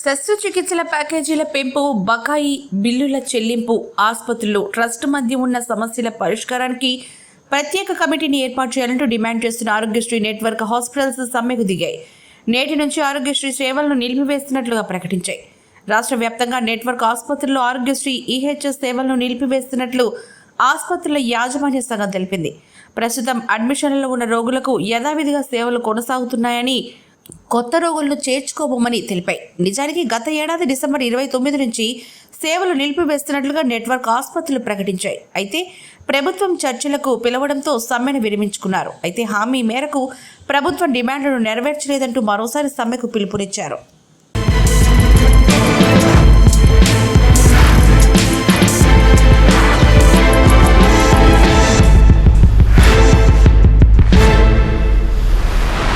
శస్త్రచికిత్సల ప్యాకేజీల పెంపు, బకాయి బిల్లుల చెల్లింపు, ఆసుపత్రులు ట్రస్ట్ మధ్య ఉన్న సమస్యల పరిష్కారానికి ప్రత్యేక కమిటీని ఏర్పాటు చేయాలంటూ డిమాండ్ చేస్తున్న ఆరోగ్యశ్రీ నెట్వర్క్ హాస్పిటల్స్ సమ్మెకు దిగాయి. నేటి నుంచి ఆరోగ్యశ్రీ సేవలను నిలిపివేస్తున్నట్లుగా ప్రకటించాయి. రాష్ట్ర వ్యాప్తంగా నెట్వర్క్ ఆసుపత్రుల్లో ఆరోగ్యశ్రీ ఈహెచ్ఎస్ సేవలను నిలిపివేస్తున్నట్లు ఆసుపత్రుల యాజమాన్య సంఘం తెలిపింది. ప్రస్తుతం అడ్మిషన్లలో ఉన్న రోగులకు యథావిధిగా సేవలు కొనసాగుతున్నాయని, కొత్త రోగులను చేర్చుకోబోమని తెలిపాయి. నిజానికి గత ఏడాది డిసెంబర్ 29 నుంచి సేవలు నిలిపివేస్తున్నట్లుగా నెట్వర్క్ ఆసుపత్రులు ప్రకటించాయి. అయితే ప్రభుత్వం చర్చలకు పిలవడంతో సమ్మెను విరమించుకున్నారు. అయితే హామీ మేరకు ప్రభుత్వం డిమాండ్లను నెరవేర్చలేదంటూ మరోసారి సమ్మెకు పిలుపునిచ్చారు.